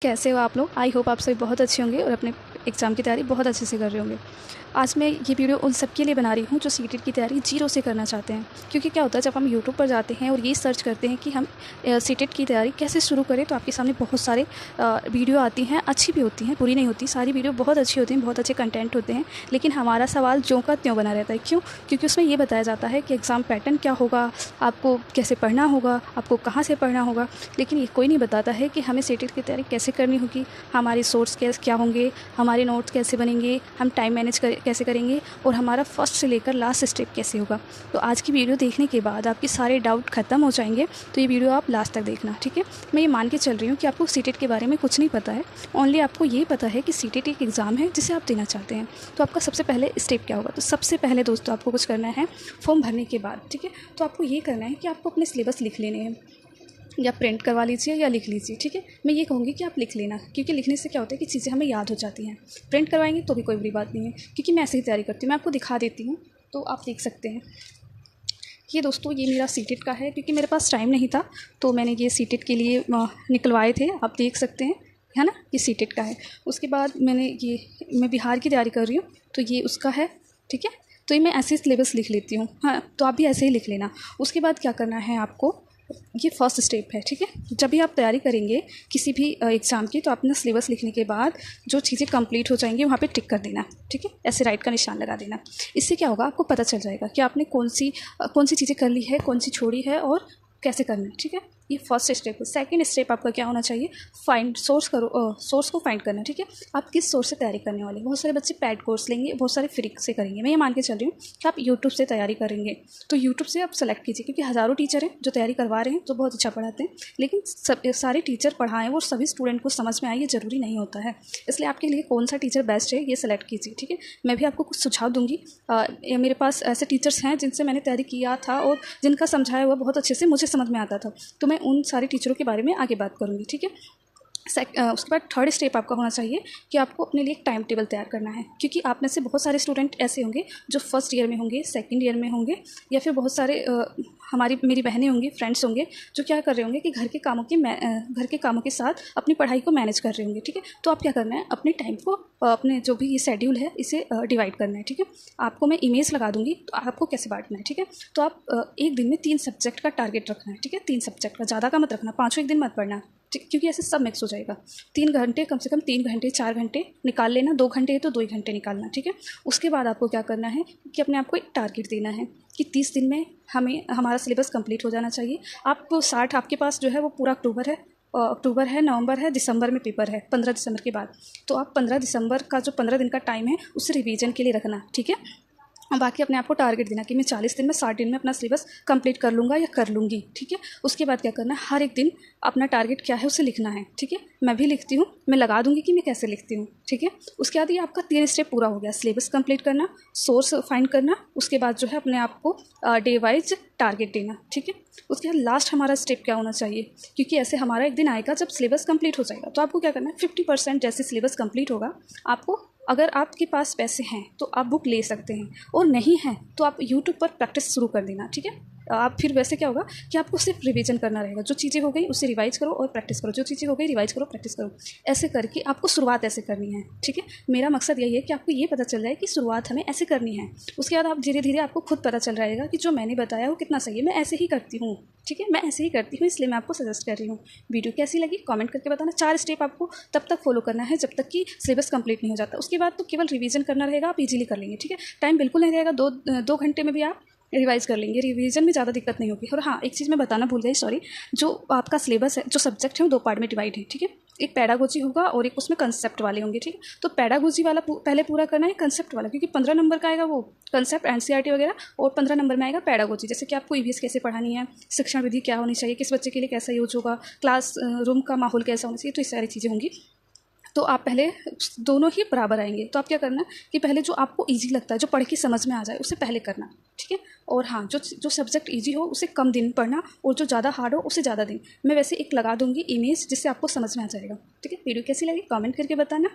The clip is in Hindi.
कैसे हो आप लोग। आई होप आप सभी बहुत अच्छे होंगे और अपने एग्ज़ाम की तैयारी बहुत अच्छे से कर रहे होंगे। आज मैं ये वीडियो उन सब के लिए बना रही हूँ जो सीटेट की तैयारी जीरो से करना चाहते हैं। क्योंकि क्या होता है, जब हम यूट्यूब पर जाते हैं और ये सर्च करते हैं कि हम सीटेट की तैयारी कैसे शुरू करें, तो आपके सामने बहुत सारे वीडियो आती हैं। अच्छी भी होती हैं, बुरी नहीं होती, सारी वीडियो बहुत अच्छी होती हैं, बहुत अच्छे कंटेंट होते हैं। लेकिन हमारा सवाल ज्यों का त्यों बना रहता है। क्यों? क्योंकि उसमें ये बताया जाता है कि एग्ज़ाम पैटर्न क्या होगा, आपको कैसे पढ़ना होगा, आपको कहाँ से पढ़ना होगा। लेकिन ये कोई नहीं बताता है कि हमें सीटेट की तैयारी कैसे करनी होगी, हमारे सोर्स क्या होंगे, हमारे नोट्स कैसे बनेंगे, हम टाइम मैनेज कैसे करेंगे और हमारा फर्स्ट से लेकर लास्ट स्टेप कैसे होगा। तो आज की वीडियो देखने के बाद आपके सारे डाउट ख़त्म हो जाएंगे। तो ये वीडियो आप लास्ट तक देखना, ठीक है। मैं ये मान के चल रही हूँ कि आपको सीटेट के बारे में कुछ नहीं पता है। ओनली आपको ये पता है कि सीटेट एक एग्ज़ाम है जिसे आप देना चाहते हैं। तो आपका सबसे पहले स्टेप क्या होगा? तो सबसे पहले दोस्तों आपको कुछ करना है फॉर्म भरने के बाद, ठीक है। तो आपको ये करना है कि आपको अपने सिलेबस लिख लेने हैं, या प्रिंट करवा लीजिए या लिख लीजिए, ठीक है। मैं ये कहूँगी कि आप लिख लेना, क्योंकि लिखने से क्या होता है कि चीज़ें हमें याद हो जाती हैं। प्रिंट करवाएंगे तो भी कोई बुरी बात नहीं है, क्योंकि मैं ऐसे ही तैयारी करती हूँ। मैं आपको दिखा देती हूँ तो आप देख सकते हैं। ये दोस्तों ये मेरा सीटेट का है, क्योंकि मेरे पास टाइम नहीं था तो मैंने ये सीटेट के लिए निकलवाए थे। आप देख सकते हैं, है ना, ये सीटेट का है। उसके बाद मैं बिहार की तैयारी कर रही हूँ, तो ये उसका है, ठीक है। तो ये मैं ऐसे ही सिलेबस लिख लेती हूँ, हाँ। तो आप भी ऐसे ही लिख लेना। उसके बाद क्या करना है आपको, ये फर्स्ट स्टेप है, ठीक है। जब भी आप तैयारी करेंगे किसी भी एग्ज़ाम की, तो अपना सिलेबस लिखने के बाद जो चीज़ें कंप्लीट हो जाएंगी वहाँ पे टिक कर देना, ठीक है। ऐसे राइट का निशान लगा देना। इससे क्या होगा, आपको पता चल जाएगा कि आपने कौन सी चीज़ें कर ली है, कौन सी छोड़ी है और कैसे करना है, ठीक है। ये फर्स्ट स्टेप है। सेकंड स्टेप आपका क्या होना चाहिए, सोर्स को फाइंड करना, ठीक है। आप किस सोर्स से तैयारी करने वाले। बहुत सारे बच्चे पैड कोर्स लेंगे, बहुत सारे फ्री से करेंगे। मैं ये मान के चल रही हूँ कि आप यूट्यूब से तैयारी करेंगे, तो यूट्यूब से आप सेलेक्ट कीजिए, क्योंकि हज़ारों टीचर हैं जो तैयारी करवा रहे हैं, जो बहुत अच्छा पढ़ाते हैं। लेकिन सारे टीचर पढ़ाएं वो सभी स्टूडेंट को समझ में आए, ये ज़रूरी नहीं होता है। इसलिए आपके लिए कौन सा टीचर बेस्ट है ये सेलेक्ट कीजिए, ठीक है। मैं भी आपको कुछ सुझाव दूँगी। मेरे पास ऐसे टीचर्स हैं जिनसे मैंने तैयारी किया था और जिनका समझाया हुआ बहुत अच्छे से मुझे समझ में आता था। तो मैं उन सारे टीचरों के बारे में आगे बात करूँगी, ठीक है। उसके बाद थर्ड स्टेप आपका होना चाहिए कि आपको अपने लिए एक टाइम टेबल तैयार करना है, क्योंकि आप में से बहुत सारे स्टूडेंट ऐसे होंगे जो फर्स्ट ईयर में होंगे, सेकंड ईयर में होंगे, या फिर बहुत सारे मेरी बहनें होंगी, फ्रेंड्स होंगे जो क्या कर रहे होंगे कि घर के कामों के साथ अपनी पढ़ाई को मैनेज कर रहे होंगे, ठीक है। तो आप क्या करना है, अपने टाइम को अपने जो भी ये शेड्यूल है इसे डिवाइड करना है, ठीक है। आपको मैं इमेज लगा दूंगी तो आपको कैसे बांटना है, ठीक है। तो आप एक दिन में 3 सब्जेक्ट का टारगेट रखना है, ठीक है। 3 सब्जेक्ट का, ज़्यादा का मत रखना, 5 एक दिन मत पढ़ना, ठीक, क्योंकि ऐसे सब मिक्स हो जाएगा। 3 घंटे, कम से कम 3 घंटे 4 घंटे निकाल लेना। 2 घंटे है तो 2 ही घंटे निकालना, ठीक है। उसके बाद आपको क्या करना है कि अपने आप को एक टारगेट देना है कि 30 दिन में हमारा सिलेबस कंप्लीट हो जाना चाहिए। आपके पास जो है वो पूरा अक्टूबर है, नवंबर है, दिसंबर में पेपर है 15 दिसंबर के बाद। तो आप 15 दिसंबर का जो 15 दिन का टाइम है उसे रिवीजन के लिए रखना, ठीक है। और बाकी अपने आप को टारगेट देना कि मैं 40 दिन में 60 दिन में अपना सिलेबस कंप्लीट कर लूँगा या कर लूँगी, ठीक है। उसके बाद क्या करना है, हर एक दिन अपना टारगेट क्या है उसे लिखना है, ठीक है। मैं भी लिखती हूँ, मैं लगा दूँगी कि मैं कैसे लिखती हूँ, ठीक है। उसके बाद ये आपका 3 स्टेप पूरा हो गया, सिलेबस कंप्लीट करना, सोर्स फाइंड करना, उसके बाद जो है अपने आप को डे वाइज टारगेट देना, ठीक है। उसके बाद लास्ट हमारा स्टेप क्या होना चाहिए, क्योंकि ऐसे हमारा एक दिन आएगा जब सिलेबस कंप्लीट हो जाएगा, तो आपको क्या करना है, 50% जैसे सिलेबस कंप्लीट होगा, आपको अगर आपके पास पैसे हैं तो आप बुक ले सकते हैं, और नहीं है तो आप यूट्यूब पर प्रैक्टिस शुरू कर देना, ठीक है। आप फिर वैसे क्या होगा कि आपको सिर्फ रिवीजन करना रहेगा। जो चीज़ें हो गई उसे रिवाइज करो और प्रैक्टिस करो, जो चीज़ें हो गई रिवाइज करो, प्रैक्टिस करो। ऐसे करके आपको शुरुआत ऐसे करनी है, ठीक है। मेरा मकसद यही है कि आपको ये पता चल जाए कि शुरुआत हमें ऐसे करनी है। उसके बाद आप धीरे धीरे आपको खुद पता चल जाएगा कि जो मैंने बताया वो कितना सही है। मैं ऐसे ही करती हूँ, ठीक है, मैं ऐसे ही करती हूँ, इसलिए मैं आपको सजेस्ट कर रही हूँ। वीडियो कैसी लगी कमेंट करके बताना। 4 स्टेप आपको तब तक फॉलो करना है जब तक कि सिलेबस कंप्लीट नहीं हो जाता। उसके बाद तो केवल रिवीजन करना रहेगा, आप इजीली कर लेंगे, ठीक है। टाइम बिल्कुल नहीं रहेगा, 2 घंटे में भी आप रिवाइज कर लेंगे। रिवीजन में ज़्यादा दिक्कत नहीं होगी। और हाँ, एक चीज़ मैं बताना भूल गई, सॉरी। जो आपका सिलेबस है, जो सब्जेक्ट है वो 2 पार्ट में डिवाइड है, ठीक है। एक पैडागोजी होगा और एक उसमें कंसेप्ट वाले होंगे, ठीक है। तो पैडागोजी वाला पहले पूरा करना है, कंसेप्ट वाला, क्योंकि 15 नंबर का आएगा वो कंसेप्ट एनसीईआरटी वगैरह, और 15 नंबर में आएगा पैडागोजी, जैसे कि आपको ईवीएस कैसे पढ़ानी है, शिक्षण विधि क्या होनी चाहिए, किस बच्चे के लिए कैसा यूज होगा, क्लास रूम का माहौल कैसा होना चाहिए, तो ये सारी चीज़ें होंगी। तो आप पहले दोनों ही बराबर आएंगे। तो आप क्या करना कि पहले जो आपको इजी लगता है, जो पढ़ के समझ में आ जाए, उसे पहले करना, ठीक है। और हाँ, जो सब्जेक्ट इजी हो उसे कम दिन पढ़ना, और जो ज़्यादा हार्ड हो उसे ज़्यादा दिन। मैं वैसे एक लगा दूंगी इमेज जिससे आपको समझ में आ जाएगा, ठीक है। वीडियो कैसी लगी कमेंट करके बताना।